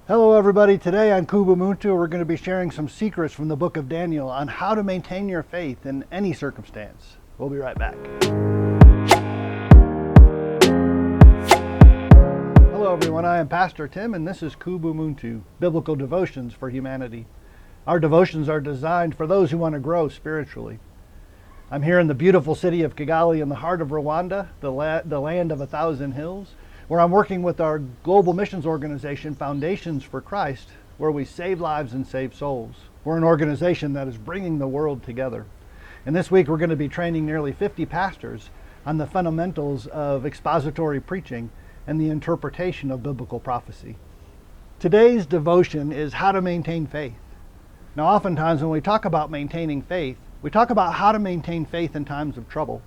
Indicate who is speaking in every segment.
Speaker 1: Hello everybody, today on Kubumuntu we're going to be sharing some secrets from the book of Daniel on how to maintain your faith in any circumstance. We'll be right back. Hello everyone, I am Pastor Tim and this is Kubumuntu, Biblical Devotions for Humanity. Our devotions are designed for those who want to grow spiritually. I'm here in the beautiful city of Kigali in the heart of Rwanda, the land of 1,000 hills, where I'm working with our global missions organization, Foundations for Christ, where we save lives and save souls. We're an organization that is bringing the world together. And this week we're going to be training nearly 50 pastors on the fundamentals of expository preaching and the interpretation of biblical prophecy. Today's devotion is how to maintain faith. Now, oftentimes when we talk about maintaining faith, we talk about how to maintain faith in times of trouble.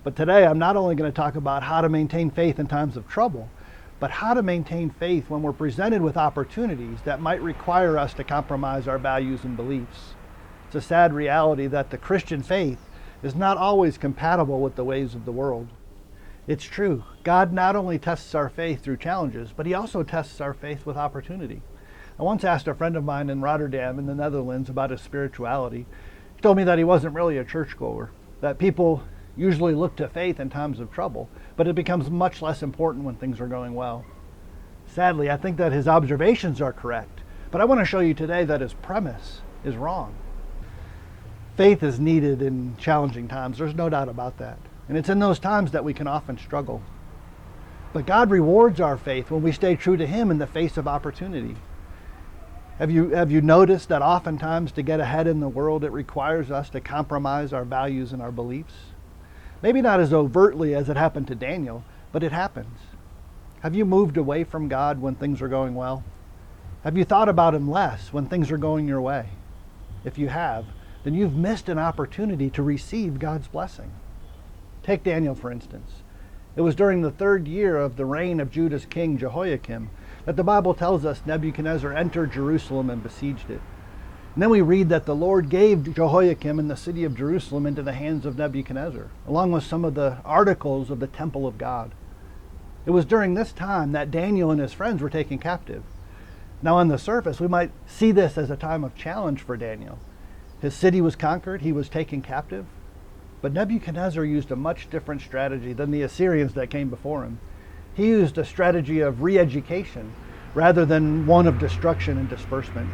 Speaker 1: But today I'm not only going to talk about how to maintain faith in times of trouble, but how to maintain faith when we're presented with opportunities that might require us to compromise our values and beliefs. It's a sad reality that the Christian faith is not always compatible with the ways of the world. It's true, God not only tests our faith through challenges, but He also tests our faith with opportunity. I once asked a friend of mine in Rotterdam in the Netherlands about his spirituality. He told me that he wasn't really a churchgoer, that people usually look to faith in times of trouble, but it becomes much less important when things are going well. Sadly, I think that his observations are correct, but I want to show you today that his premise is wrong. Faith is needed in challenging times, there's no doubt about that. And it's in those times that we can often struggle. But God rewards our faith when we stay true to Him in the face of opportunity. Have you noticed that oftentimes to get ahead in the world, it requires us to compromise our values and our beliefs? Maybe not as overtly as it happened to Daniel, but it happens. Have you moved away from God when things are going well? Have you thought about Him less when things are going your way? If you have, then you've missed an opportunity to receive God's blessing. Take Daniel, for instance. It was during the 3rd year of the reign of Judah's king Jehoiakim that the Bible tells us Nebuchadnezzar entered Jerusalem and besieged it. And then we read that the Lord gave Jehoiakim and the city of Jerusalem into the hands of Nebuchadnezzar, along with some of the articles of the temple of God. It was during this time that Daniel and his friends were taken captive. Now on the surface, we might see this as a time of challenge for Daniel. His city was conquered, he was taken captive. But Nebuchadnezzar used a much different strategy than the Assyrians that came before him. He used a strategy of re-education rather than one of destruction and disbursement.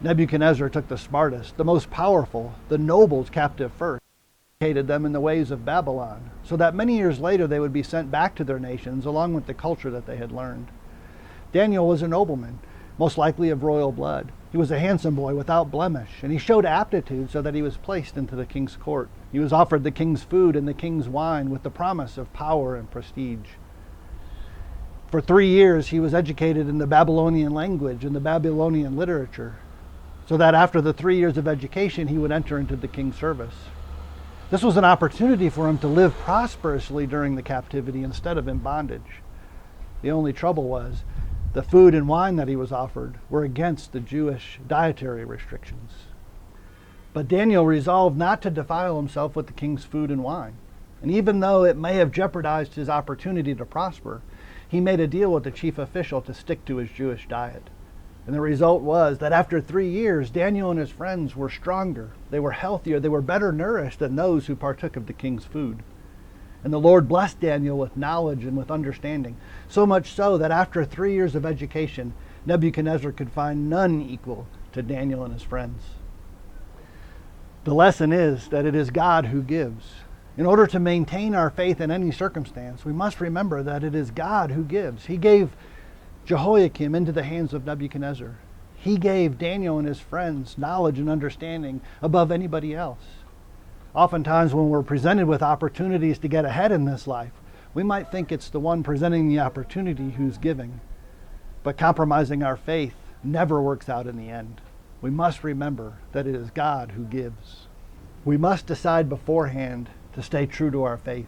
Speaker 1: Nebuchadnezzar took the smartest, the most powerful, the nobles captive first, educated them in the ways of Babylon, so that many years later they would be sent back to their nations along with the culture that they had learned. Daniel was a nobleman, most likely of royal blood. He was a handsome boy without blemish, and he showed aptitude so that he was placed into the king's court. He was offered the king's food and the king's wine with the promise of power and prestige. For 3 years he was educated in the Babylonian language and the Babylonian literature, so that after the 3 years of education he would enter into the king's service. This was an opportunity for him to live prosperously during the captivity instead of in bondage. The only trouble was the food and wine that he was offered were against the Jewish dietary restrictions. But Daniel resolved not to defile himself with the king's food and wine. And even though it may have jeopardized his opportunity to prosper, he made a deal with the chief official to stick to his Jewish diet. And the result was that after 3 years, Daniel and his friends were stronger, they were healthier, they were better nourished than those who partook of the king's food. And the Lord blessed Daniel with knowledge and with understanding, so much so that after 3 years of education, Nebuchadnezzar could find none equal to Daniel and his friends. The lesson is that it is God who gives. In order to maintain our faith in any circumstance, we must remember that it is God who gives. He gave Jehoiakim into the hands of Nebuchadnezzar. He gave Daniel and his friends knowledge and understanding above anybody else. Oftentimes when we're presented with opportunities to get ahead in this life, we might think it's the one presenting the opportunity who's giving. But compromising our faith never works out in the end. We must remember that it is God who gives. We must decide beforehand to stay true to our faith.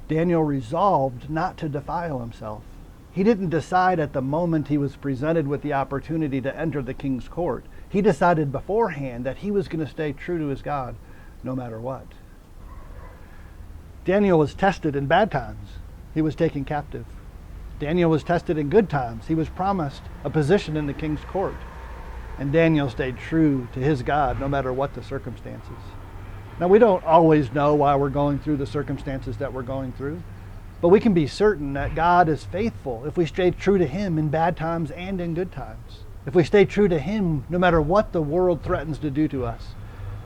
Speaker 1: Daniel resolved not to defile himself. He didn't decide at the moment he was presented with the opportunity to enter the king's court. He decided beforehand that he was going to stay true to his God no matter what. Daniel was tested in bad times. He was taken captive. Daniel was tested in good times. He was promised a position in the king's court. And Daniel stayed true to his God no matter what the circumstances. Now, we don't always know why we're going through the circumstances that we're going through, but we can be certain that God is faithful if we stay true to Him in bad times and in good times. If we stay true to Him no matter what the world threatens to do to us,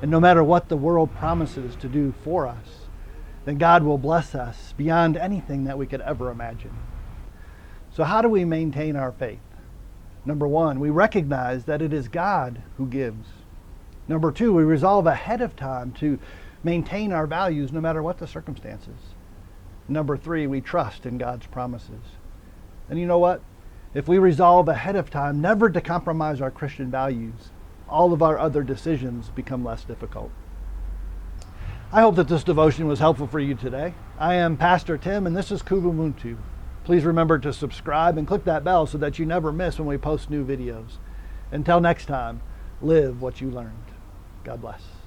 Speaker 1: and no matter what the world promises to do for us, then God will bless us beyond anything that we could ever imagine. So how do we maintain our faith? Number one, we recognize that it is God who gives. Number two, we resolve ahead of time to maintain our values no matter what the circumstances. Number three, we trust in God's promises. And you know what? If we resolve ahead of time never to compromise our Christian values, all of our other decisions become less difficult. I hope that this devotion was helpful for you today. I am Pastor Tim, and this is Kubu Muntu. Please remember to subscribe and click that bell so that you never miss when we post new videos. Until next time, live what you learned. God bless.